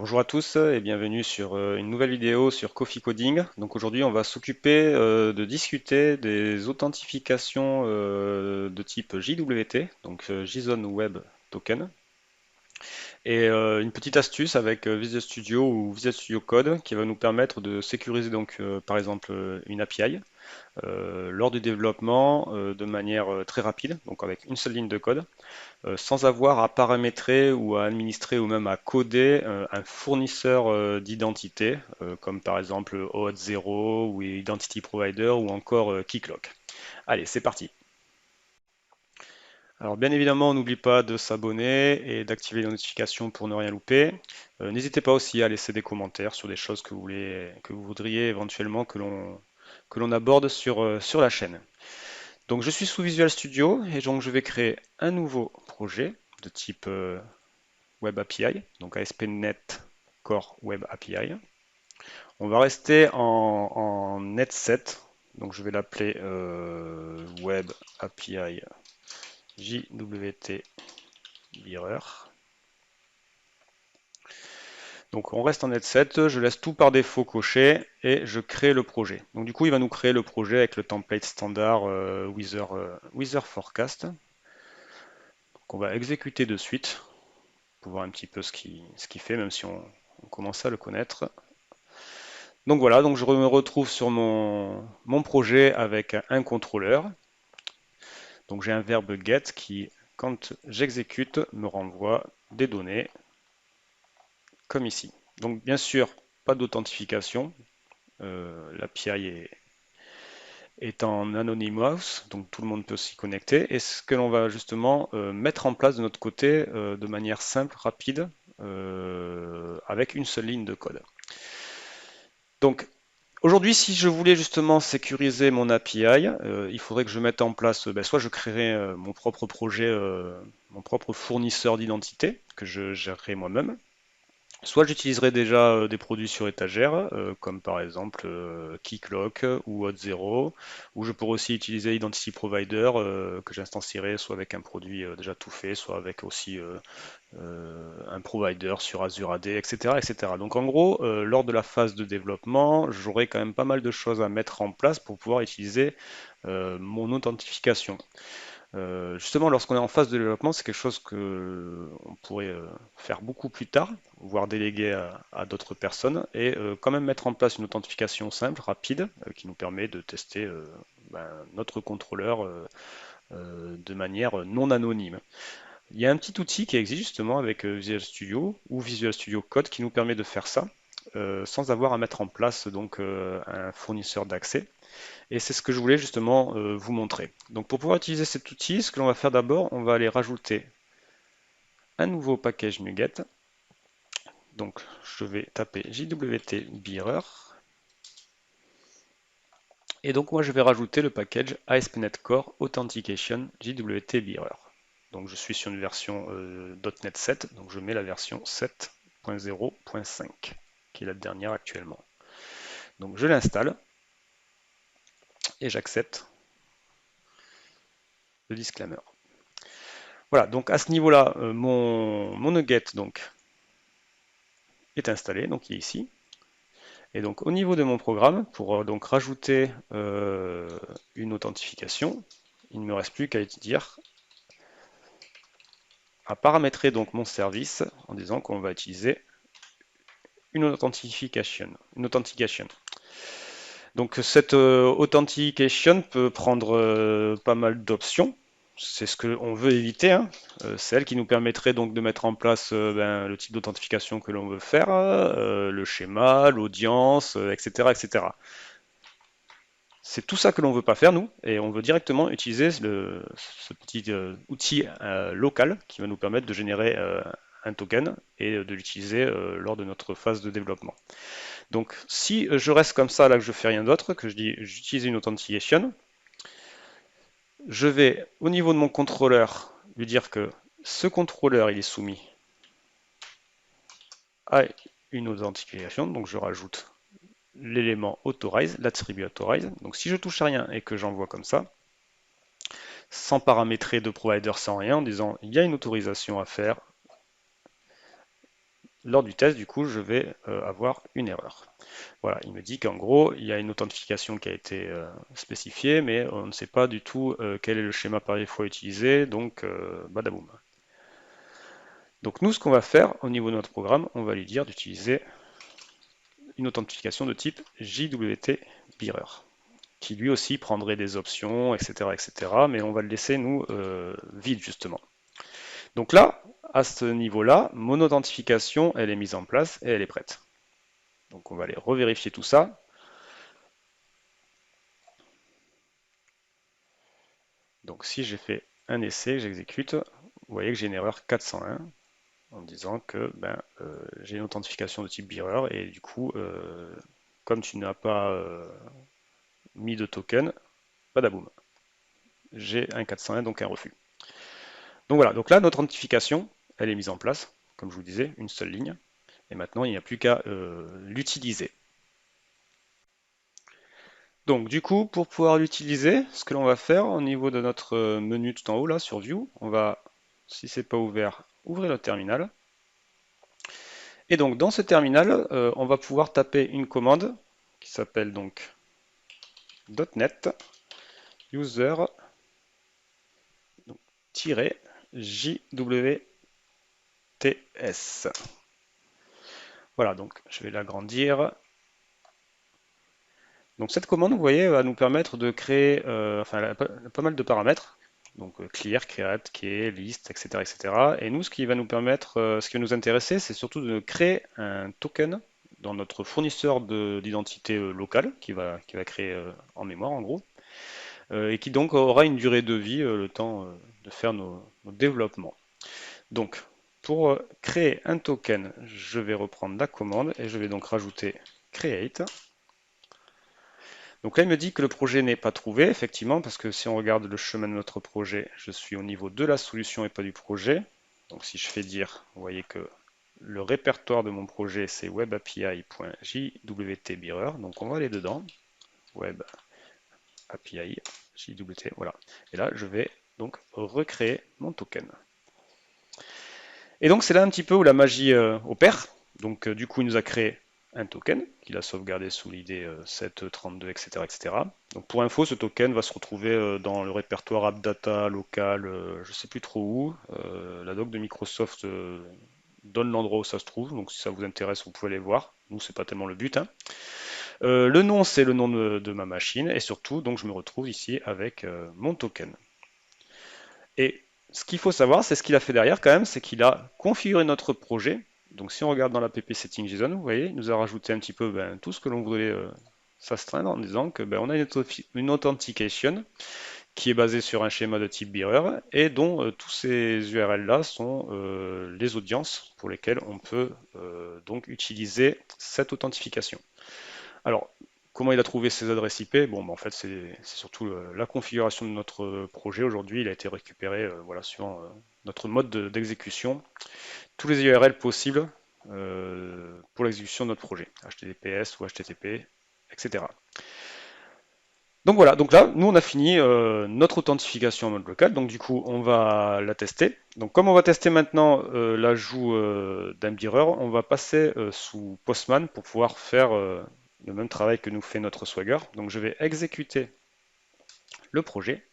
Bonjour à tous et bienvenue sur une nouvelle vidéo sur Coffee Coding. Donc aujourd'hui on va s'occuper de discuter des authentifications de type JWT, donc JSON Web Token, et une petite astuce avec Visual Studio ou Visual Studio Code qui va nous permettre de sécuriser donc par exemple une API lors du développement de manière très rapide, donc avec une seule ligne de code sans avoir à paramétrer ou à administrer ou même à coder un fournisseur d'identité, comme par exemple OAuth0 ou Identity Provider ou encore Keycloak. Allez, c'est parti. Alors bien évidemment, on n'oublie pas de s'abonner et d'activer les notifications pour ne rien louper. N'hésitez pas aussi à laisser des commentaires sur des choses que que vous voudriez éventuellement que l'on aborde sur la chaîne. Donc je suis sous Visual Studio et donc je vais créer un nouveau projet de type Web API, donc ASP.NET Core Web API. On va rester en net 7, donc je vais l'appeler Web API JWT Bearer. Donc on reste en net 7, je laisse tout par défaut coché et je crée le projet. Donc du coup il va nous créer le projet avec le template standard Wither Forecast qu'on va exécuter de suite pour voir un petit peu ce qu'il fait, même si on commence à le connaître. Donc voilà, donc je me retrouve sur mon projet avec un contrôleur. Donc j'ai un verbe get qui, quand j'exécute, me renvoie des données comme ici. Donc bien sûr, pas d'authentification. L'API est en anonymous, donc tout le monde peut s'y connecter. Et ce que l'on va justement mettre en place de notre côté de manière simple, rapide, avec une seule ligne de code. Donc aujourd'hui, si je voulais justement sécuriser mon API, il faudrait que je mette en place, soit je créerai mon propre projet, mon propre fournisseur d'identité que je gérerai moi-même, soit j'utiliserai déjà des produits sur étagère, comme par exemple Keycloak ou Auth0, ou je pourrais aussi utiliser Identity Provider que j'instancierai soit avec un produit déjà tout fait, soit avec aussi un provider sur Azure AD, etc., etc. Donc en gros, lors de la phase de développement, j'aurai quand même pas mal de choses à mettre en place pour pouvoir utiliser mon authentification. Justement, lorsqu'on est en phase de développement, c'est quelque chose que on pourrait faire beaucoup plus tard, voire déléguer à d'autres personnes, et quand même mettre en place une authentification simple, rapide, qui nous permet de tester notre contrôleur de manière non anonyme. Il y a un petit outil qui existe justement avec Visual Studio ou Visual Studio Code qui nous permet de faire ça sans avoir à mettre en place donc un fournisseur d'accès. Et c'est ce que je voulais justement vous montrer. Donc pour pouvoir utiliser cet outil, ce que l'on va faire d'abord, on va aller rajouter un nouveau package NuGet. Donc je vais taper JWT Bearer. Et donc moi je vais rajouter le package ASP.NET Core Authentication JWT Bearer. Donc je suis sur une version .NET 7, donc je mets la version 7.0.5, qui est la dernière actuellement. Donc je l'installe et j'accepte le disclaimer. Voilà, donc à ce niveau-là, mon nugget donc, est installé, donc il est ici. Et donc au niveau de mon programme, pour donc rajouter une authentification, il ne me reste plus qu'à dire, à paramétrer donc mon service en disant qu'on va utiliser une authentification. Donc cette authentication peut prendre pas mal d'options. C'est ce qu'on veut éviter, hein. C'est elle qui nous permettrait donc de mettre en place le type d'authentification que l'on veut faire, le schéma, l'audience, etc., etc. C'est tout ça que l'on ne veut pas faire, nous, et on veut directement utiliser ce petit outil local qui va nous permettre de générer un token et de l'utiliser lors de notre phase de développement. Donc si je reste comme ça, là que je fais rien d'autre, que je dis j'utilise une authentification, je vais au niveau de mon contrôleur lui dire que ce contrôleur il est soumis à une authentification, donc je rajoute l'élément authorize, l'attribut authorize. Donc si je touche à rien et que j'envoie comme ça, sans paramétrer de provider, sans rien, en disant il y a une autorisation à faire, lors du test, du coup, je vais avoir une erreur. Voilà, il me dit qu'en gros, il y a une authentification qui a été spécifiée, mais on ne sait pas du tout quel est le schéma par défaut utilisé, donc badaboum. Donc nous, ce qu'on va faire au niveau de notre programme, on va lui dire d'utiliser une authentification de type JWT Bearer, qui lui aussi prendrait des options, etc., etc., mais on va le laisser, nous, vide, justement. Donc là, à ce niveau-là, mon authentification, elle est mise en place et elle est prête. Donc on va aller revérifier tout ça. Donc si j'ai fait un essai, j'exécute, vous voyez que j'ai une erreur 401 en me disant que j'ai une authentification de type bearer et du coup, comme tu n'as pas mis de token, badaboum, j'ai un 401 donc un refus. Donc voilà, donc là notre authentification, elle est mise en place, comme je vous disais, une seule ligne, et maintenant il n'y a plus qu'à l'utiliser. Donc du coup, pour pouvoir l'utiliser, ce que l'on va faire au niveau de notre menu tout en haut là sur View, on va, si c'est pas ouvert, ouvrir le terminal. Et donc dans ce terminal, on va pouvoir taper une commande qui s'appelle donc .NET user-jwts. Voilà, donc je vais l'agrandir. Donc cette commande, vous voyez, va nous permettre de créer, enfin, elle a pas mal de paramètres. Donc clear, create, key, list, etc., etc. Et nous, ce qui va nous permettre, ce qui va nous intéresser, c'est surtout de créer un token dans notre fournisseur d'identité locale qui va créer en mémoire en gros, et qui donc aura une durée de vie, le temps de faire nos développements. Donc pour créer un token, je vais reprendre la commande et je vais donc rajouter create. Donc là, il me dit que le projet n'est pas trouvé, effectivement, parce que si on regarde le chemin de notre projet, je suis au niveau de la solution et pas du projet. Donc si je fais dire, vous voyez que le répertoire de mon projet, c'est webapi.jwtbearer. Donc on va aller dedans, web API, JWT, voilà. Et là, je vais donc recréer mon token. Et donc c'est là un petit peu où la magie opère. Donc du coup, il nous a créé un token qu'il a sauvegardé sous l'ID 732, etc., etc. Donc pour info, ce token va se retrouver dans le répertoire AppData local, je ne sais plus trop où. La doc de Microsoft donne l'endroit où ça se trouve, donc si ça vous intéresse, vous pouvez aller voir. Nous, c'est pas tellement le but, hein. Le nom, c'est le nom de ma machine, et surtout, donc je me retrouve ici avec mon token. Et ce qu'il faut savoir, c'est ce qu'il a fait derrière quand même, c'est qu'il a configuré notre projet. Donc si on regarde dans l'app setting.json, vous voyez, il nous a rajouté un petit peu tout ce que l'on voulait s'astreindre en disant que on a une authentication qui est basée sur un schéma de type bearer et dont tous ces URL là sont les audiences pour lesquelles on peut donc utiliser cette authentification. Alors, comment il a trouvé ces adresses IP? Bon, en fait, c'est surtout la configuration de notre projet. Aujourd'hui, il a été récupéré voilà, suivant notre mode d'exécution. Tous les URL possibles pour l'exécution de notre projet. HTTPS ou HTTP, etc. Donc voilà, donc là, nous on a fini notre authentification en mode local, donc du coup on va la tester. Donc comme on va tester maintenant l'ajout d'un bearer, on va passer sous Postman pour pouvoir faire le même travail que nous fait notre Swagger. Donc je vais exécuter le projet.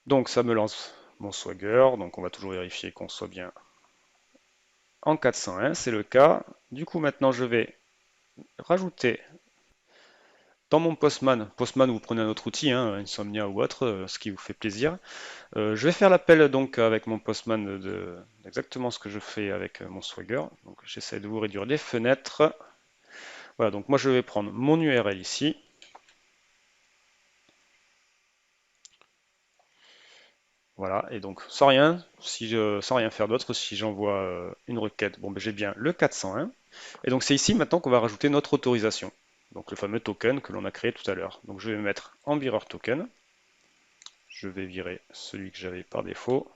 Donc ça me lance mon Swagger, donc on va toujours vérifier qu'on soit bien en 401, c'est le cas. Du coup maintenant je vais rajouter dans mon Postman vous prenez un autre outil, hein, Insomnia ou autre, ce qui vous fait plaisir. Je vais faire l'appel donc avec mon Postman d'exactement ce que je fais avec mon Swagger. Donc j'essaie de vous réduire les fenêtres. Voilà, donc moi je vais prendre mon URL ici. Voilà, et donc sans rien faire d'autre, si j'envoie une requête, bon ben j'ai bien le 401. Et donc c'est ici maintenant qu'on va rajouter notre autorisation. Donc le fameux token que l'on a créé tout à l'heure. Donc je vais mettre en bearer token. Je vais virer celui que j'avais par défaut.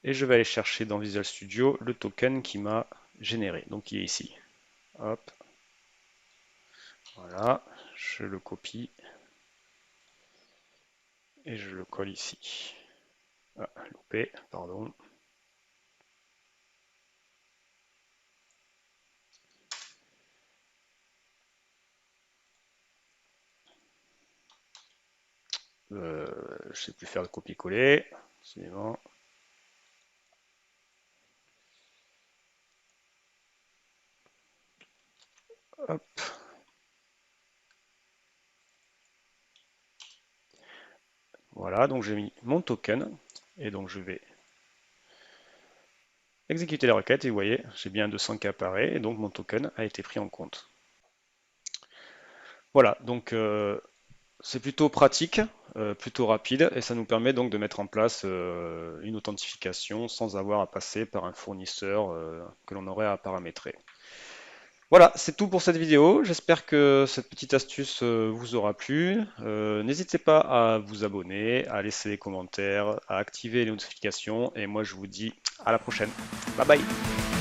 Et je vais aller chercher dans Visual Studio le token qui m'a généré. Donc il est ici. Hop, voilà, je le copie et je le colle ici. Ah, loupé, pardon. Je sais plus faire le copier-coller. Suivant. Hop. Voilà, donc j'ai mis mon token. Et donc je vais exécuter la requête. Et vous voyez, j'ai bien 200 qui apparaît. Et donc mon token a été pris en compte. Voilà, donc c'est plutôt pratique, plutôt rapide. Et ça nous permet donc de mettre en place une authentification sans avoir à passer par un fournisseur que l'on aurait à paramétrer. Voilà, c'est tout pour cette vidéo. J'espère que cette petite astuce vous aura plu. N'hésitez pas à vous abonner, à laisser des commentaires, à activer les notifications. Et moi, je vous dis à la prochaine. Bye bye.